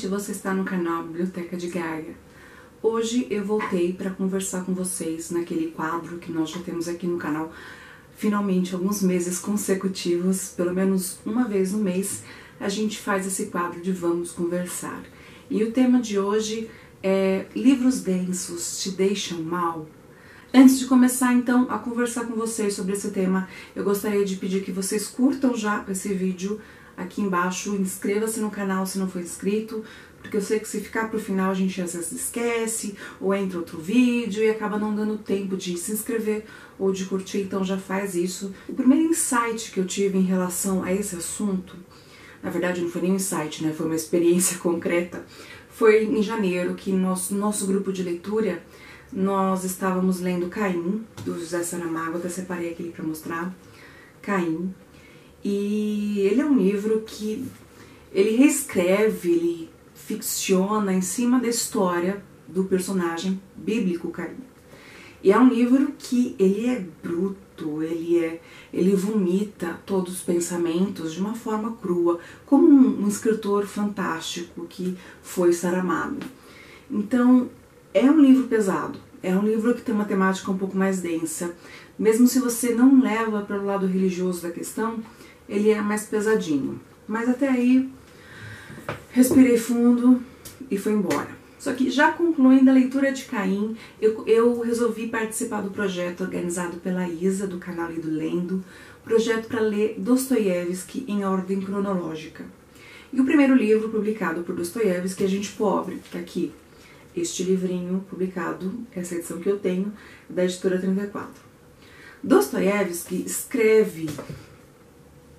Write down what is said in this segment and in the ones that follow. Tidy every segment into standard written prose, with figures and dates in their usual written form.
você está no canal Biblioteca de Gaia. Hoje eu voltei para conversar com vocês naquele quadro que nós já temos aqui no canal, finalmente alguns meses consecutivos, pelo menos uma vez no mês, a gente faz esse quadro de Vamos Conversar. E o tema de hoje é livros densos te deixam mal? Antes de começar então a conversar com vocês sobre esse tema, eu gostaria de pedir que vocês curtam já esse vídeo aqui embaixo, inscreva-se no canal se não for inscrito, porque eu sei que se ficar pro final a gente às vezes esquece, ou entra outro vídeo e acaba não dando tempo de se inscrever ou de curtir, então já faz isso. O primeiro insight que eu tive em relação a esse assunto, na verdade não foi nem um insight, né? Foi uma experiência concreta, foi em janeiro que nosso grupo de leitura, nós estávamos lendo Caim, do José Saramago, até separei aqui para mostrar, Caim. E ele é um livro que ele reescreve, ele ficciona em cima da história do personagem bíblico Caim. E é um livro que ele é bruto, ele vomita todos os pensamentos de uma forma crua, como um escritor fantástico que foi Saramago. Então, é um livro pesado, é um livro que tem uma temática um pouco mais densa. Mesmo se você não leva para o lado religioso da questão, ele é mais pesadinho. Mas até aí, respirei fundo e foi embora. Só que já concluindo a leitura de Caim, eu resolvi participar do projeto organizado pela Isa, do canal Lido Lendo, projeto para ler Dostoiévski em ordem cronológica. E o primeiro livro publicado por Dostoiévski é Gente Pobre, que é aqui, este livrinho publicado, essa edição que eu tenho, da editora 34. Dostoiévski escreve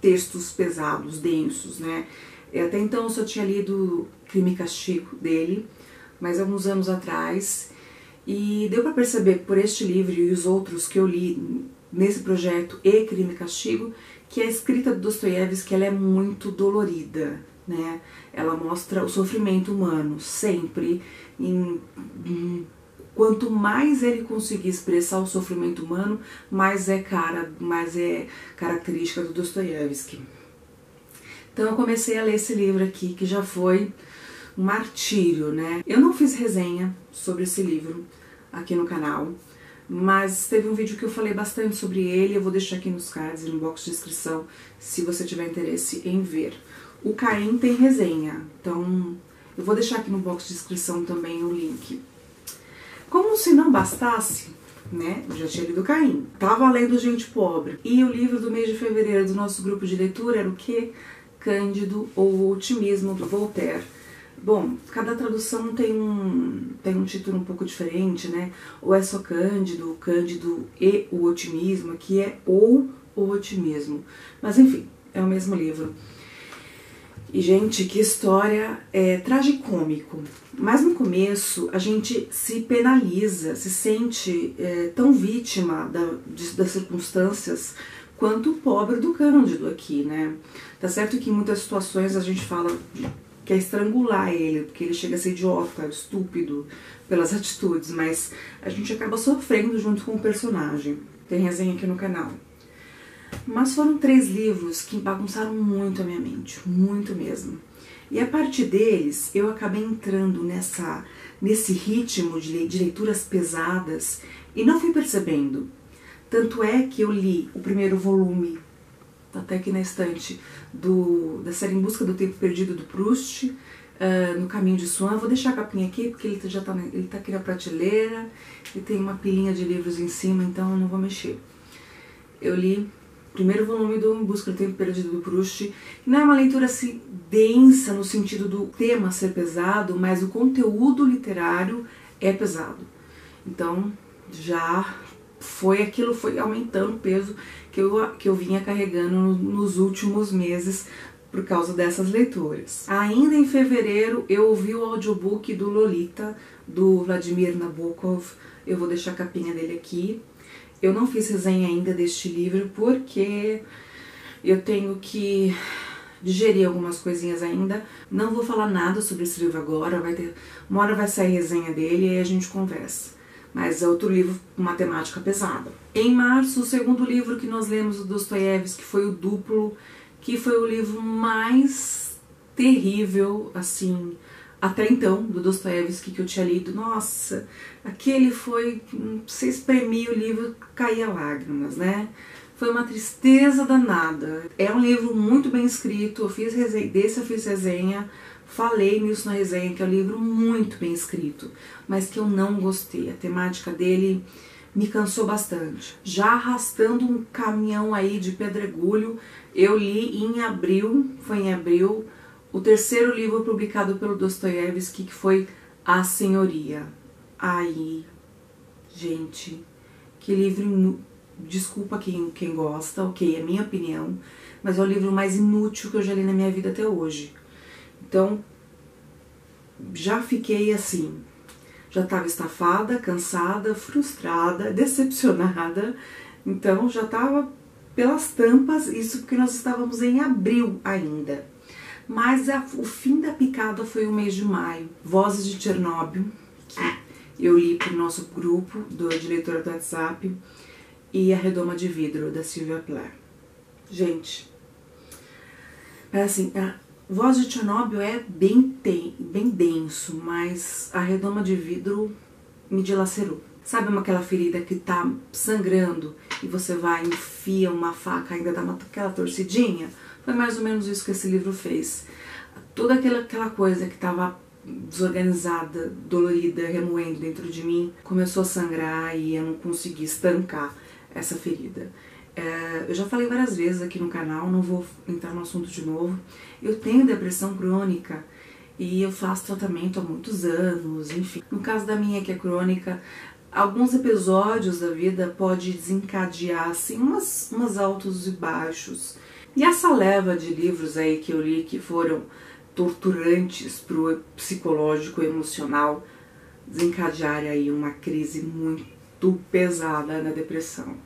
textos pesados, densos, né? Até então eu só tinha lido Crime e Castigo dele, mas alguns anos atrás, e deu para perceber por este livro e os outros que eu li nesse projeto e Crime e Castigo, que a escrita do Dostoiévski ela é muito dolorida, né? Ela mostra o sofrimento humano, sempre. Quanto mais ele conseguir expressar o sofrimento humano, mais é característica do Dostoiévski. Então eu comecei a ler esse livro aqui, que já foi um martírio, né? Eu não fiz resenha sobre esse livro aqui no canal, mas teve um vídeo que eu falei bastante sobre ele, eu vou deixar aqui nos cards e no box de descrição, se você tiver interesse em ver. O Caim tem resenha, então eu vou deixar aqui no box de descrição também o link. Como se não bastasse, né, eu já tinha lido Caim, tava lendo Gente Pobre, e o livro do mês de fevereiro do nosso grupo de leitura era o quê? Cândido ou o Otimismo, do Voltaire. Bom, cada tradução tem um título um pouco diferente, né, ou é só Cândido, Cândido e o Otimismo, aqui é ou o Otimismo, mas enfim, é o mesmo livro. E, gente, que história tragicômico. Mas no começo a gente se penaliza, se sente tão vítima das circunstâncias quanto o pobre do Cândido aqui, né? Tá certo que em muitas situações a gente fala que quer estrangular ele, porque ele chega a ser idiota, estúpido pelas atitudes, mas a gente acaba sofrendo junto com o personagem. Tem resenha aqui no canal. Mas foram 3 livros que bagunçaram muito a minha mente, muito mesmo. E a partir deles, eu acabei entrando nesse ritmo de leituras pesadas e não fui percebendo. Tanto é que eu li o primeiro volume, tá até aqui na estante, da série Em Busca do Tempo Perdido do Proust, No Caminho de Swan. Vou deixar a capinha aqui, porque ele tá aqui na prateleira, e tem uma pilinha de livros em cima, então eu não vou mexer. Eu li primeiro volume do Em Busca do Tempo Perdido do Proust. Não é uma leitura assim densa no sentido do tema ser pesado, mas o conteúdo literário é pesado. Então já foi aumentando o peso que eu vinha carregando nos últimos meses por causa dessas leituras. Ainda em fevereiro eu ouvi o audiobook do Lolita, do Vladimir Nabokov. Eu vou deixar a capinha dele aqui. Eu não fiz resenha ainda deste livro porque eu tenho que digerir algumas coisinhas ainda. Não vou falar nada sobre esse livro agora, uma hora vai sair resenha dele e aí a gente conversa. Mas é outro livro com uma temática pesada. Em março, o segundo livro que nós lemos do Dostoiévski foi o Duplo, que foi o livro mais terrível, assim, até então, do Dostoiévski que eu tinha lido. Nossa, aquele foi... Você espremia o livro, caía lágrimas, né? Foi uma tristeza danada. É um livro muito bem escrito, eu fiz resenha, falei nisso na resenha, que é um livro muito bem escrito, mas que eu não gostei. A temática dele me cansou bastante. Já arrastando um caminhão aí de pedregulho, eu li em abril, foi em abril, o terceiro livro publicado pelo Dostoiévski, que foi A Senhoria. Aí, gente, que livro... Desculpa quem gosta, ok, é minha opinião, mas é o livro mais inútil que eu já li na minha vida até hoje. Então, já fiquei assim, já estava estafada, cansada, frustrada, decepcionada, então já estava pelas tampas, isso porque nós estávamos em abril ainda. Mas o fim da picada foi o mês de maio. Vozes de Chernobyl, que eu li para o nosso grupo de leitura do WhatsApp, e A Redoma de Vidro, da Sylvia Plath. Gente, assim, a Voz de Chernobyl é bem denso, mas A Redoma de Vidro me dilacerou. Sabe aquela ferida que tá sangrando e você vai, enfia uma faca, ainda dá aquela torcidinha? Foi mais ou menos isso que esse livro fez. Toda aquela coisa que tava desorganizada, dolorida, remoendo dentro de mim, começou a sangrar e eu não consegui estancar essa ferida. Eu já falei várias vezes aqui no canal, não vou entrar no assunto de novo. Eu tenho depressão crônica e eu faço tratamento há muitos anos, enfim. No caso da minha, que é crônica, alguns episódios da vida pode desencadear assim umas altos e baixos. E essa leva de livros aí que eu li que foram torturantes pro psicológico e emocional desencadear aí uma crise muito pesada na depressão.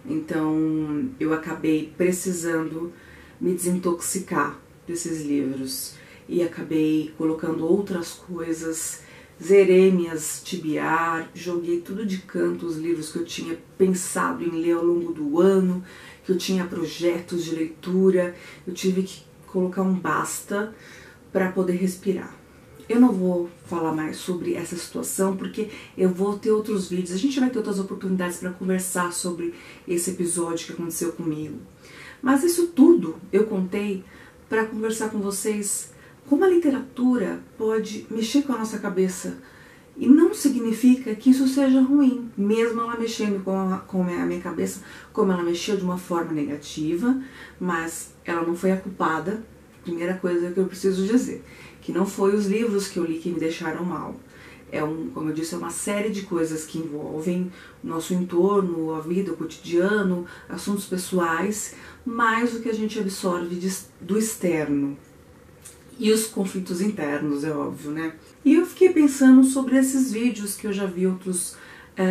Então eu acabei precisando me desintoxicar desses livros e acabei colocando outras coisas, zerei minhas TBR, joguei tudo de canto os livros que eu tinha pensado em ler ao longo do ano, que eu tinha projetos de leitura, eu tive que colocar um basta para poder respirar. Eu não vou falar mais sobre essa situação porque eu vou ter outros vídeos, a gente vai ter outras oportunidades para conversar sobre esse episódio que aconteceu comigo. Mas isso tudo eu contei para conversar com vocês como a literatura pode mexer com a nossa cabeça. E não significa que isso seja ruim, mesmo ela mexendo com a minha cabeça, como ela mexeu de uma forma negativa, mas ela não foi a culpada. Primeira coisa que eu preciso dizer, que não foi os livros que eu li que me deixaram mal. Como eu disse, é uma série de coisas que envolvem o nosso entorno, a vida, o cotidiano, assuntos pessoais, mais o que a gente absorve do externo. E os conflitos internos, é óbvio, né? E eu fiquei pensando sobre esses vídeos que eu já vi outros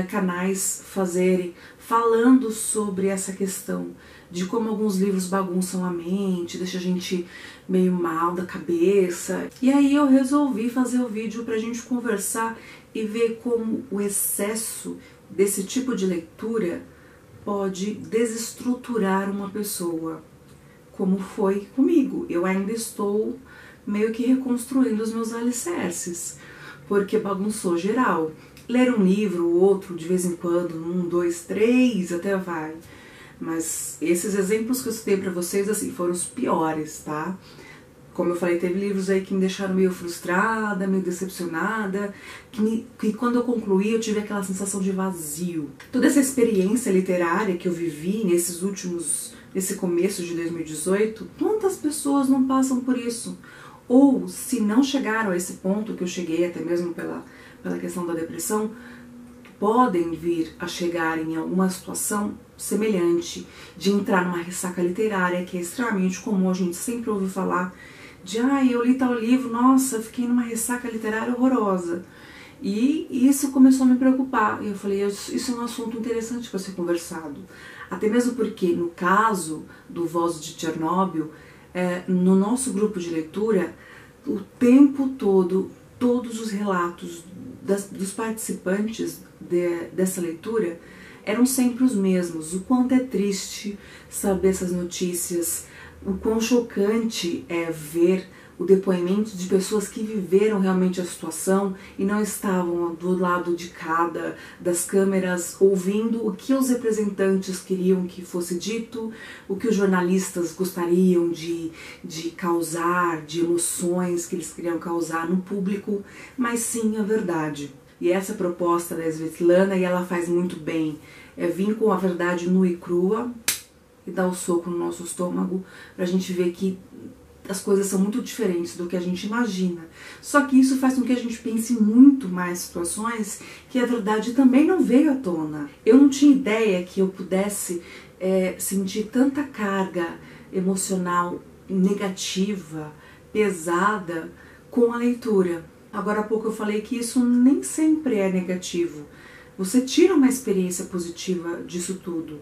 canais fazerem, falando sobre essa questão de como alguns livros bagunçam a mente, deixa a gente meio mal da cabeça. E aí eu resolvi fazer o vídeo pra gente conversar e ver como o excesso desse tipo de leitura pode desestruturar uma pessoa, como foi comigo. Eu ainda estou meio que reconstruindo os meus alicerces, porque bagunçou geral. Ler um livro, outro, de vez em quando, 1, 2, 3, até vai. Mas esses exemplos que eu citei pra vocês, assim, foram os piores, tá? Como eu falei, teve livros aí que me deixaram meio frustrada, meio decepcionada, que quando eu concluí eu tive aquela sensação de vazio. Toda essa experiência literária que eu vivi nesse começo de 2018, quantas pessoas não passam por isso? Ou, se não chegaram a esse ponto que eu cheguei, até mesmo pela questão da depressão, podem vir a chegar em alguma situação semelhante, de entrar numa ressaca literária, que é extremamente comum, a gente sempre ouve falar de eu li tal livro, nossa, fiquei numa ressaca literária horrorosa. E isso começou a me preocupar, e eu falei, isso é um assunto interessante para ser conversado. Até mesmo porque, no caso do Voz de Chernobyl, no nosso grupo de leitura, o tempo todo, todos os relatos dos participantes dessa leitura eram sempre os mesmos. O quanto é triste saber essas notícias, o quão chocante é ver o depoimento de pessoas que viveram realmente a situação e não estavam do lado de cada das câmeras ouvindo o que os representantes queriam que fosse dito, o que os jornalistas gostariam de causar, de emoções que eles queriam causar no público, mas sim a verdade. E essa é a proposta da Svetlana, e ela faz muito bem, é vir com a verdade nua e crua e dar o soco no nosso estômago pra gente ver que as coisas são muito diferentes do que a gente imagina. Só que isso faz com que a gente pense muito mais situações que a verdade também não veio à tona. Eu não tinha ideia que eu pudesse sentir tanta carga emocional negativa, pesada, com a leitura. Agora há pouco eu falei que isso nem sempre é negativo. Você tira uma experiência positiva disso tudo.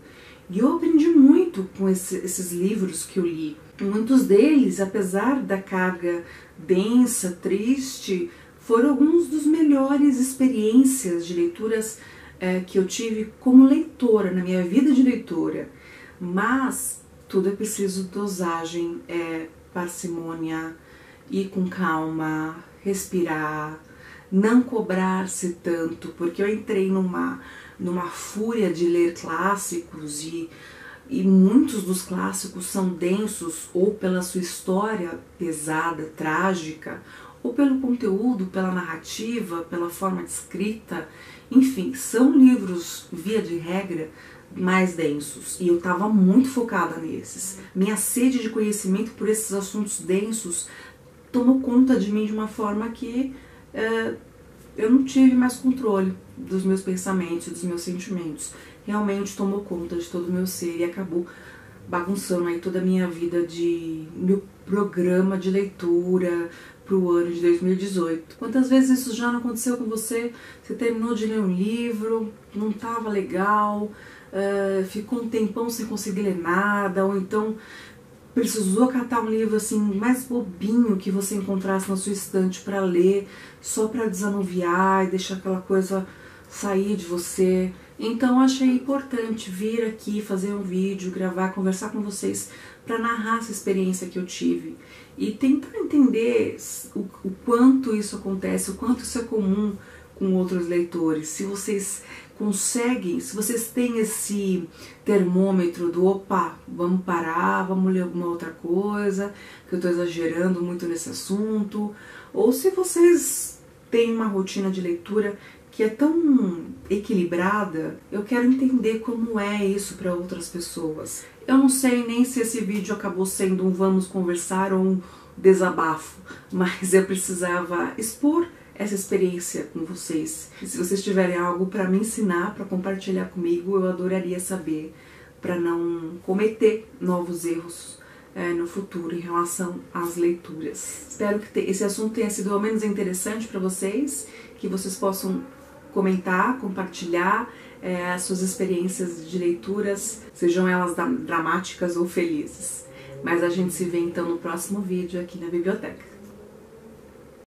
E eu aprendi muito com esses livros que eu li. Muitos deles, apesar da carga densa, triste, foram alguns dos melhores experiências de leituras que eu tive como leitora, na minha vida de leitora. Mas tudo é preciso dosagem, parcimônia, ir com calma, respirar, não cobrar-se tanto, porque eu entrei numa fúria de ler clássicos e muitos dos clássicos são densos ou pela sua história pesada, trágica, ou pelo conteúdo, pela narrativa, pela forma de escrita, enfim, são livros, via de regra, mais densos, e eu estava muito focada nesses. Minha sede de conhecimento por esses assuntos densos tomou conta de mim de uma forma que eu não tive mais controle dos meus pensamentos, dos meus sentimentos. Realmente tomou conta de todo o meu ser e acabou bagunçando aí toda a minha vida meu programa de leitura pro ano de 2018. Quantas vezes isso já não aconteceu com você? Você terminou de ler um livro, não estava legal, ficou um tempão sem conseguir ler nada, ou então precisou catar um livro assim mais bobinho que você encontrasse na sua estante para ler, só para desanuviar e deixar aquela coisa sair de você. Então achei importante vir aqui fazer um vídeo, gravar, conversar com vocês para narrar essa experiência que eu tive e tentar entender o quanto isso acontece, o quanto isso é comum com outros leitores. Se vocês conseguem, se vocês têm esse termômetro do opa, vamos parar, vamos ler alguma outra coisa, que eu estou exagerando muito nesse assunto, ou se vocês têm uma rotina de leitura que é tão equilibrada, eu quero entender como é isso para outras pessoas. Eu não sei nem se esse vídeo acabou sendo um vamos conversar ou um desabafo, mas eu precisava expor essa experiência com vocês. E se vocês tiverem algo para me ensinar, para compartilhar comigo, eu adoraria saber, para não cometer novos erros no futuro em relação às leituras. Espero que esse assunto tenha sido ao menos interessante para vocês, que vocês possam comentar, compartilhar as suas experiências de leituras, sejam elas dramáticas ou felizes. Mas a gente se vê então no próximo vídeo aqui na biblioteca.